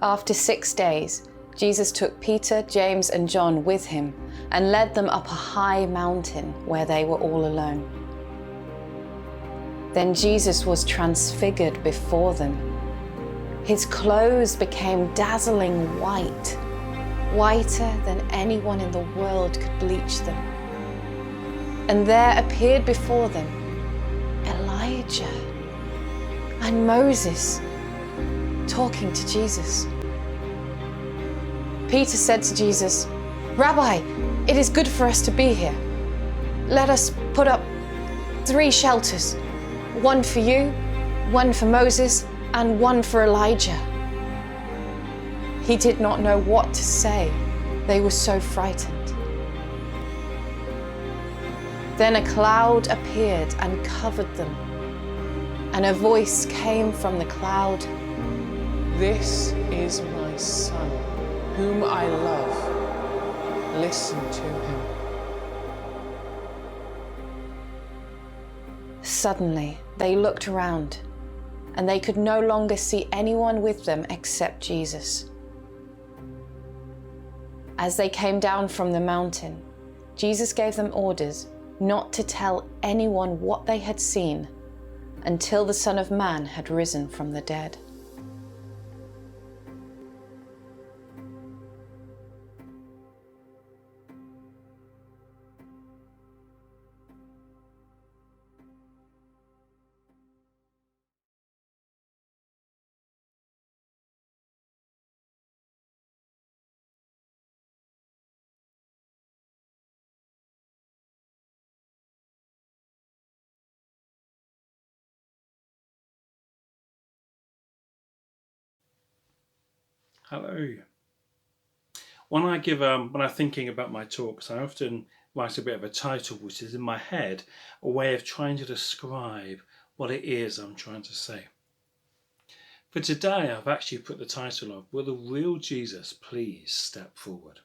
After 6 days, Jesus took Peter, James, and John with him and led them up a high mountain where they were all alone. Then Jesus was transfigured before them. His clothes became dazzling white, whiter than anyone in the world could bleach them. And there appeared before them Elijah and Moses talking to Jesus. Peter said to Jesus, "Rabbi, it is good for us to be here. Let us put up 3 shelters, one for you, one for Moses, and one for Elijah." He did not know what to say. They were so frightened. Then a cloud appeared and covered them, and a voice came from the cloud, "This is my son, whom I love. Listen to him." Suddenly, they looked around, and they could no longer see anyone with them except Jesus. As they came down from the mountain, Jesus gave them orders not to tell anyone what they had seen until the Son of Man had risen from the dead. Hello. When I'm thinking about my talks, I often write a bit of a title, which is in my head a way of trying to describe what it is I'm trying to say. For today, I've actually put the title of "Will the Real Jesus Please Step Forward?"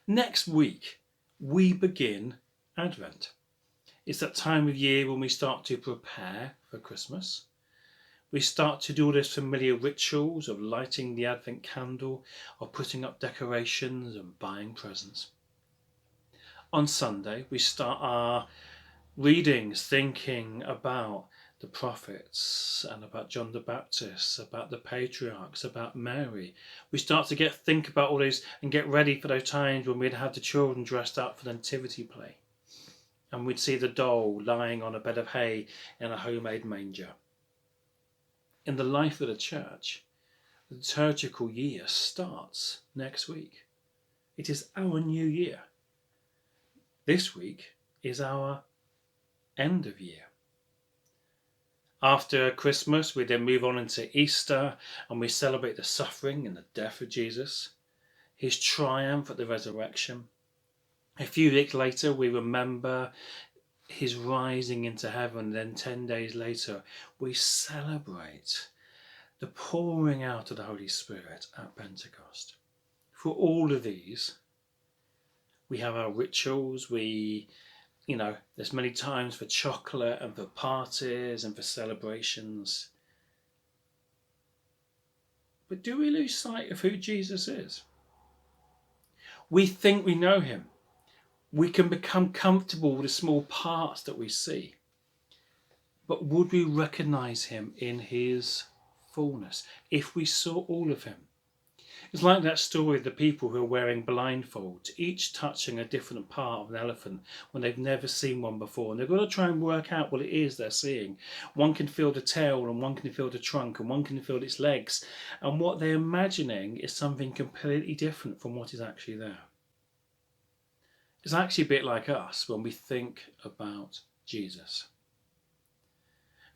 Next week, we begin Advent. It's that time of year when we start to prepare for Christmas. We start to do all those familiar rituals of lighting the Advent candle, of putting up decorations and buying presents. On Sunday, we start our readings thinking about the prophets and about John the Baptist, about the patriarchs, about Mary. We start to think about all those and get ready for those times when we'd have the children dressed up for the nativity play. And we'd see the doll lying on a bed of hay in a homemade manger. In the life of the church, the liturgical year starts next week. It is our new year. This week is our end of year. After Christmas, we then move on into Easter and we celebrate the suffering and the death of Jesus, his triumph at the resurrection. A few weeks later, we remember his rising into heaven. Then 10 days later, we celebrate the pouring out of the Holy Spirit at Pentecost. For all of these, we have our rituals. There's many times for chocolate and for parties and for celebrations. But do we lose sight of who Jesus is? We think we know him. We can become comfortable with the small parts that we see. But would we recognize him in his fullness if we saw all of him? It's like that story of the people who are wearing blindfolds, each touching a different part of an elephant when they've never seen one before. And they've got to try and work out what it is they're seeing. One can feel the tail, and one can feel the trunk, and one can feel its legs. And what they're imagining is something completely different from what is actually there. It's actually a bit like us when we think about Jesus.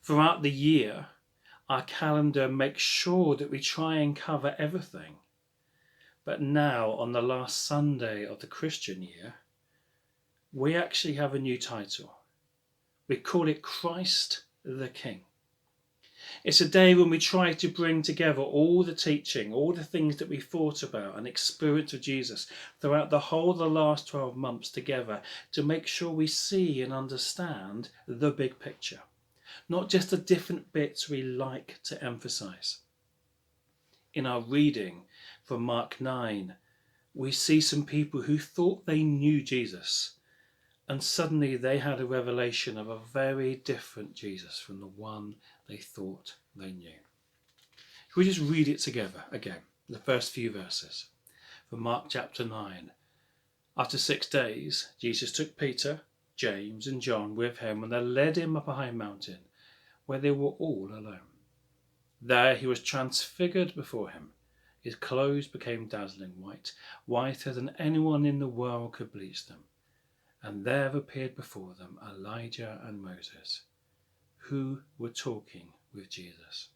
Throughout the year, our calendar makes sure that we try and cover everything. But now, on the last Sunday of the Christian year, we actually have a new title. We call it Christ the King. It's a day when we try to bring together all the teaching, all the things that we thought about and experienced of Jesus throughout the whole of the last 12 months together to make sure we see and understand the big picture, not just the different bits we like to emphasize. in our reading from Mark 9, we see some people who thought they knew Jesus, and suddenly they had a revelation of a very different Jesus from the one they thought they knew. Can we just read it together again, the first few verses from Mark chapter 9. After 6 days, Jesus took Peter, James and John with him, and they led him up a high mountain where they were all alone. There he was transfigured before him. His clothes became dazzling white, whiter than anyone in the world could bleach them. And there appeared before them Elijah and Moses, who were talking with Jesus.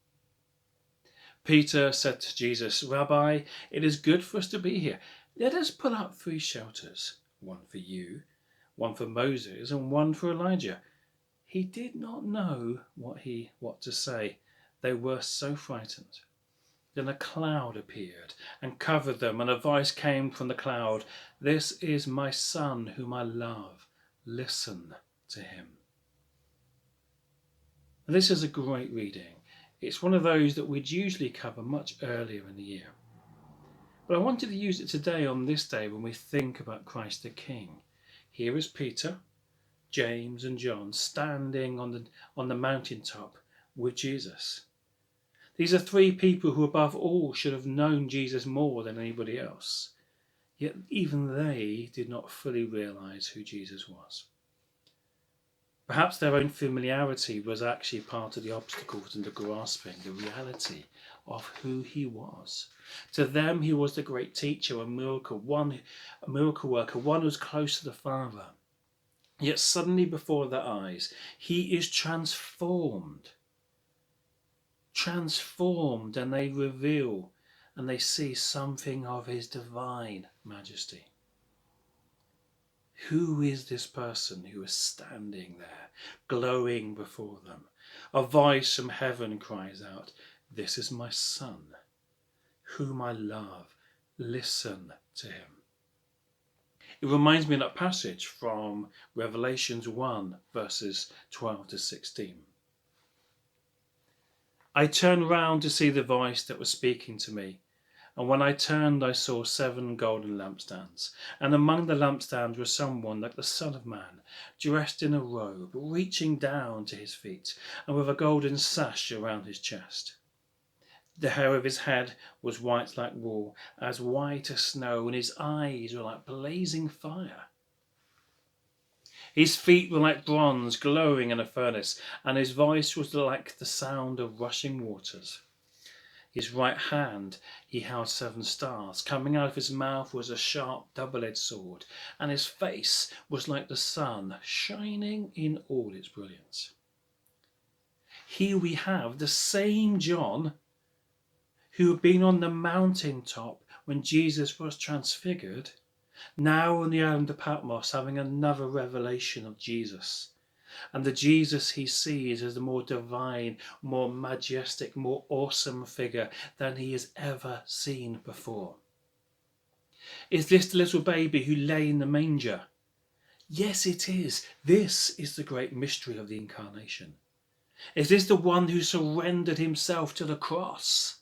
Peter said to Jesus, "Rabbi, it is good for us to be here. Let us put up 3 shelters, one for you, one for Moses, and one for Elijah." He did not know what to say. They were so frightened. Then a cloud appeared and covered them, and a voice came from the cloud, "This is my son whom I love. Listen to him." And this is a great reading. It's one of those that we'd usually cover much earlier in the year. But I wanted to use it today on this day when we think about Christ the King. Here is Peter, James and John standing on the mountaintop with Jesus. These are 3 people who above all should have known Jesus more than anybody else. Yet even they did not fully realize who Jesus was. Perhaps their own familiarity was actually part of the obstacles into grasping the reality of who he was. To them, he was the great teacher, a miracle worker, one who was close to the Father. Yet suddenly before their eyes, he is transformed, and they reveal and they see something of his divine majesty. Who is this person who is standing there, glowing before them? A voice from heaven cries out, "This is my son, whom I love. Listen to him." It reminds me of that passage from Revelations 1, verses 12 to 16. "I turned round to see the voice that was speaking to me. And when I turned, I saw 7 golden lampstands. And among the lampstands was someone like the Son of Man, dressed in a robe, reaching down to his feet, and with a golden sash around his chest. The hair of his head was white like wool, as white as snow, and his eyes were like blazing fire. His feet were like bronze glowing in a furnace, and his voice was like the sound of rushing waters. His right hand he held 7 stars. Coming out of his mouth was a sharp double-edged sword, and his face was like the sun, shining in all its brilliance." Here we have the same John who had been on the mountaintop when Jesus was transfigured, now on the island of Patmos having another revelation of Jesus. And the Jesus he sees is a more divine, more majestic, more awesome figure than he has ever seen before. Is this the little baby who lay in the manger? Yes, it is. This is the great mystery of the incarnation. Is this the one who surrendered himself to the cross?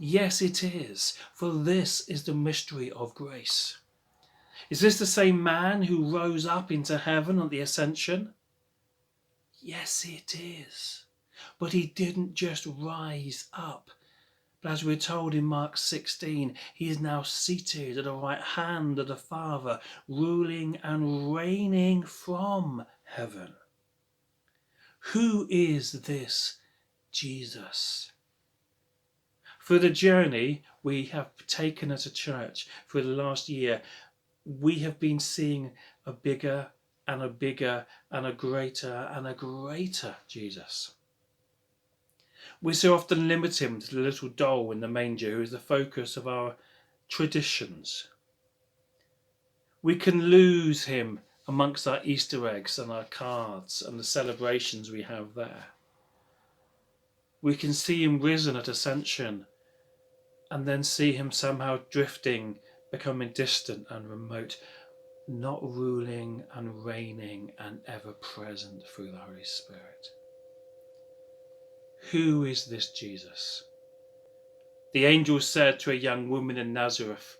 Yes, it is, for this is the mystery of grace. Is this the same man who rose up into heaven at the ascension? Yes, it is. But he didn't just rise up. But as we're told in Mark 16, he is now seated at the right hand of the Father, ruling and reigning from heaven. Who is this Jesus? For the journey we have taken as a church for the last year, we have been seeing a bigger and a bigger and a greater Jesus. We so often limit him to the little doll in the manger who is the focus of our traditions. We can lose him amongst our Easter eggs and our cards and the celebrations we have there. We can see him risen at Ascension and then see him somehow drifting, becoming distant and remote, not ruling and reigning and ever present through the Holy Spirit. Who is this Jesus? The angel said to a young woman in Nazareth,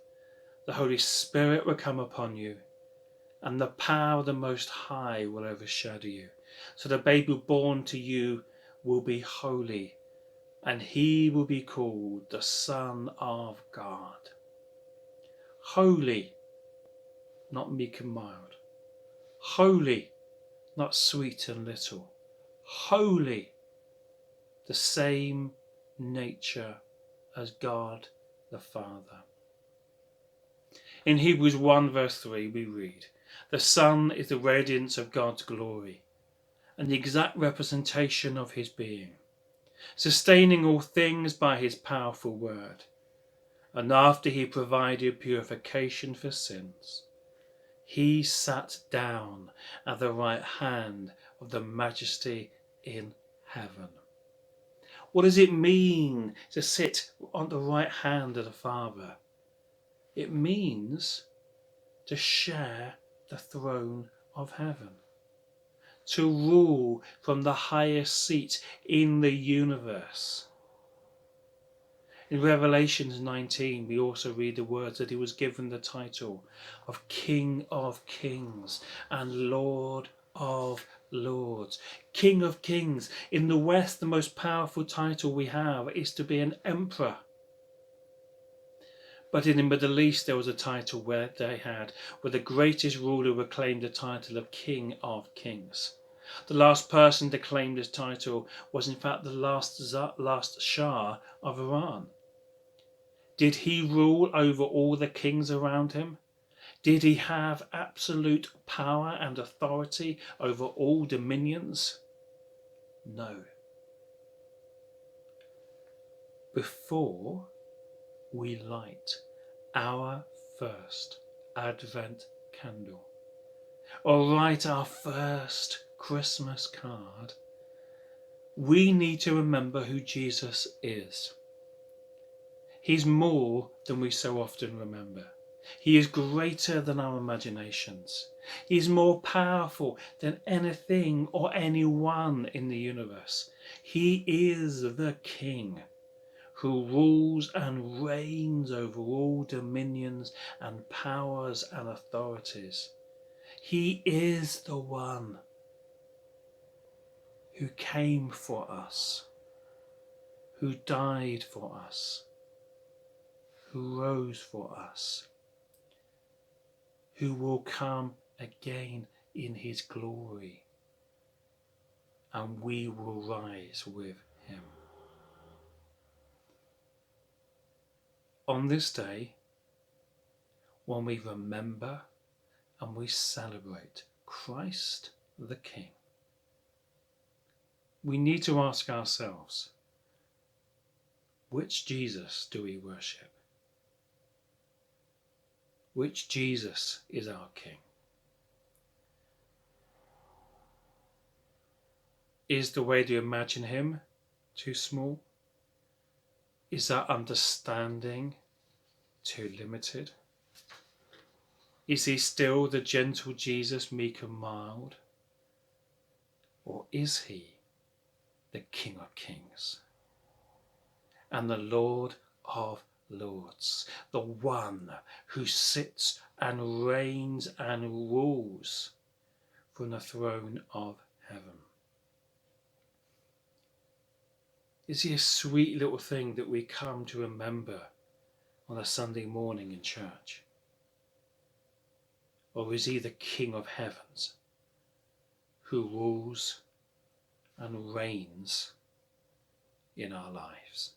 "The Holy Spirit will come upon you, and the power of the Most High will overshadow you. So the baby born to you will be holy, and he will be called the Son of God." Holy, not meek and mild. Holy, not sweet and little. Holy, the same nature as God the Father. In Hebrews 1 verse 3 we read, "The Son is the radiance of God's glory and the exact representation of his being, sustaining all things by his powerful word. And after he provided purification for sins, he sat down at the right hand of the Majesty in heaven." What does it mean to sit on the right hand of the Father? It means to share the throne of heaven, to rule from the highest seat in the universe. In Revelation 19, we also read the words that he was given the title of King of Kings and Lord of Lords. King of Kings. In the West, the most powerful title we have is to be an emperor. But in the Middle East, there was a title where the greatest ruler would claim the title of King of Kings. The last person to claim this title was in fact the last Shah of Iran. Did he rule over all the kings around him? Did he have absolute power and authority over all dominions? No. Before we light our first Advent candle or write our first Christmas card, we need to remember who Jesus is. He's more than we so often remember. He is greater than our imaginations. He is more powerful than anything or anyone in the universe. He is the King who rules and reigns over all dominions and powers and authorities. He is the one who came for us, who died for us, who rose for us, who will come again in his glory, and we will rise with him. On this day, when we remember and we celebrate Christ the King, we need to ask ourselves, which Jesus do we worship? Which Jesus is our King? Is the way to imagine him too small? Is our understanding too limited? Is he still the gentle Jesus, meek and mild? Or is he the King of Kings and the Lord of Lords, the one who sits and reigns and rules from the throne of heaven? Is he a sweet little thing that we come to remember on a Sunday morning in church? Or is he the King of heavens who rules and reigns in our lives?